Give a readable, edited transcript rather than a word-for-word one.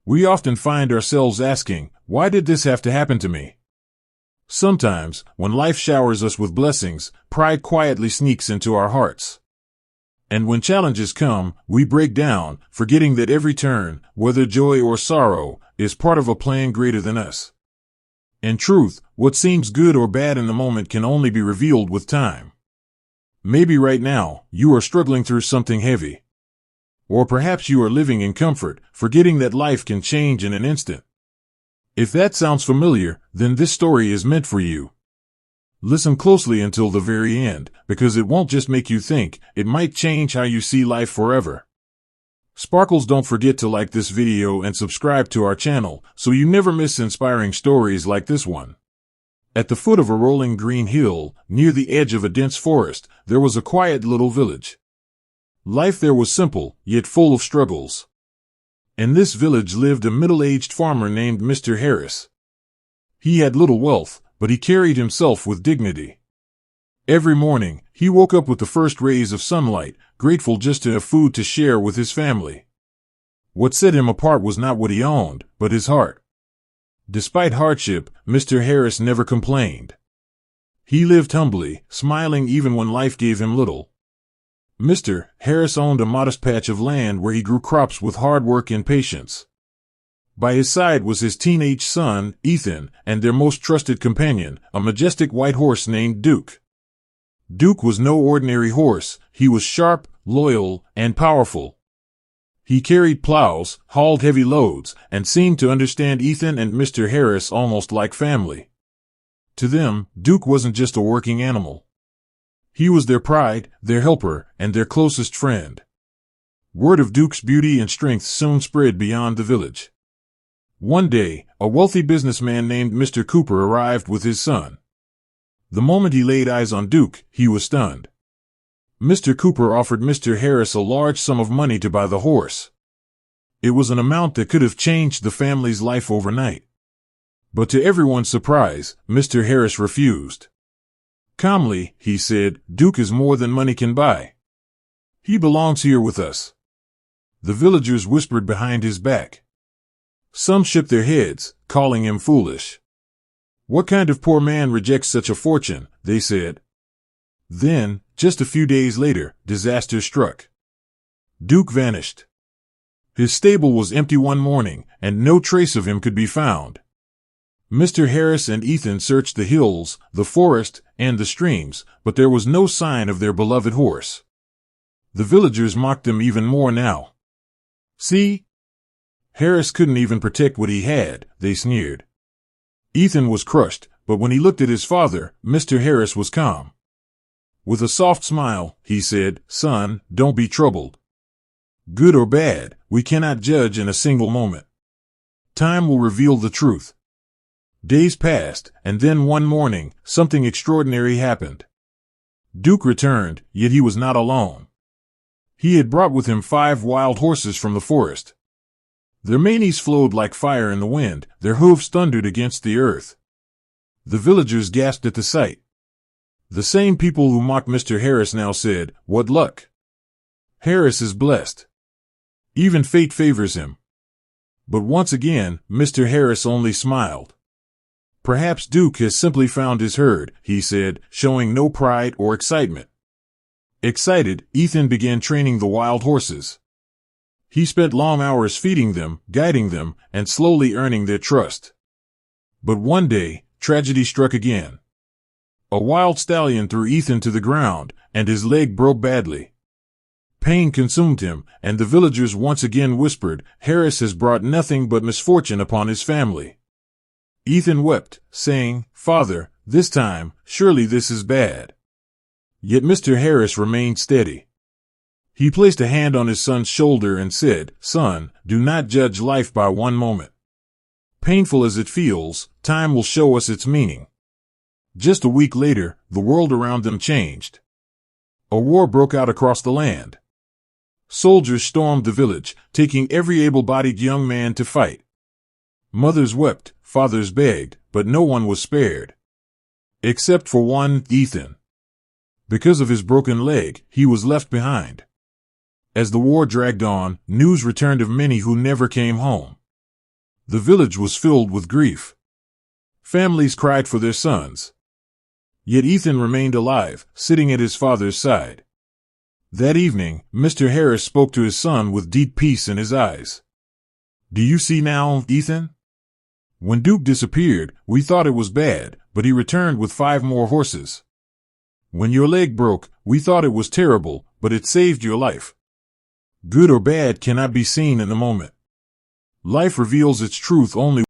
We often find ourselves asking, why did this have to happen to me? Sometimes, when life showers us with blessings, pride quietly sneaks into our hearts. And when challenges come, we break down, forgetting that every turn, whether joy or sorrow, is part of a plan greater than us. In truth, what seems good or bad in the moment can only be revealed with time. Maybe right now, you are struggling through something heavy. Or perhaps you are living in comfort, forgetting that life can change in an instant. If that sounds familiar, then this story is meant for you. Listen closely until the very end, because it won't just make you think, it might change how you see life forever. Sparkles, don't forget to like this video and subscribe to our channel, so you never miss inspiring stories like this one. At the foot of a rolling green hill, near the edge of a dense forest, there was a quiet little village. Life there was simple, yet full of struggles. In this village lived a middle-aged farmer named Mr. Harris. He had little wealth, but he carried himself with dignity. Every morning, he woke up with the first rays of sunlight, grateful just to have food to share with his family. What set him apart was not what he owned, but his heart. Despite hardship, Mr. Harris never complained. He lived humbly, smiling even when life gave him little. Mr. Harris owned a modest patch of land where he grew crops with hard work and patience. By his side was his teenage son, Ethan, and their most trusted companion, a majestic white horse named Duke. Duke was no ordinary horse. He was sharp, loyal, and powerful. He carried plows, hauled heavy loads, and seemed to understand Ethan and Mr. Harris almost like family. To them, Duke wasn't just a working animal. He was their pride, their helper, and their closest friend. Word of Duke's beauty and strength soon spread beyond the village. One day, a wealthy businessman named Mr. Cooper arrived with his son. The moment he laid eyes on Duke, he was stunned. Mr. Cooper offered Mr. Harris a large sum of money to buy the horse. It was an amount that could have changed the family's life overnight. But to everyone's surprise, Mr. Harris refused. Calmly, he said, "Duke is more than money can buy. He belongs here with us." The villagers whispered behind his back. Some shook their heads, calling him foolish. "What kind of poor man rejects such a fortune?" they said. Then, just a few days later, disaster struck. Duke vanished. His stable was empty one morning, and no trace of him could be found. Mr. Harris and Ethan searched the hills, the forest, and the streams, but there was no sign of their beloved horse. The villagers mocked them even more now. "See? Harris couldn't even protect what he had," they sneered. Ethan was crushed, but when he looked at his father, Mr. Harris was calm. With a soft smile, he said, "Son, don't be troubled. Good or bad, we cannot judge in a single moment. Time will reveal the truth." Days passed, and then one morning, something extraordinary happened. Duke returned, yet he was not alone. He had brought with him 5 wild horses from the forest. Their manes flowed like fire in the wind, their hooves thundered against the earth. The villagers gasped at the sight. The same people who mocked Mr. Harris now said, "What luck! Harris is blessed. Even fate favors him." But once again, Mr. Harris only smiled. "Perhaps Duke has simply found his herd," he said, showing no pride or excitement. Excited, Ethan began training the wild horses. He spent long hours feeding them, guiding them, and slowly earning their trust. But one day, tragedy struck again. A wild stallion threw Ethan to the ground, and his leg broke badly. Pain consumed him, and the villagers once again whispered, "Harris has brought nothing but misfortune upon his family." Ethan wept, saying, "Father, this time, surely this is bad." Yet Mr. Harris remained steady. He placed a hand on his son's shoulder and said, "Son, do not judge life by one moment. Painful as it feels, time will show us its meaning." Just a week later, the world around them changed. A war broke out across the land. Soldiers stormed the village, taking every able-bodied young man to fight. Mothers wept, fathers begged, but no one was spared. Except for one, Ethan. Because of his broken leg, he was left behind. As the war dragged on, news returned of many who never came home. The village was filled with grief. Families cried for their sons. Yet Ethan remained alive, sitting at his father's side. That evening, Mr. Harris spoke to his son with deep peace in his eyes. "Do you see now, Ethan? When Duke disappeared, we thought it was bad, but he returned with 5 more horses. When your leg broke, we thought it was terrible, but it saved your life. Good or bad cannot be seen in the moment. Life reveals its truth only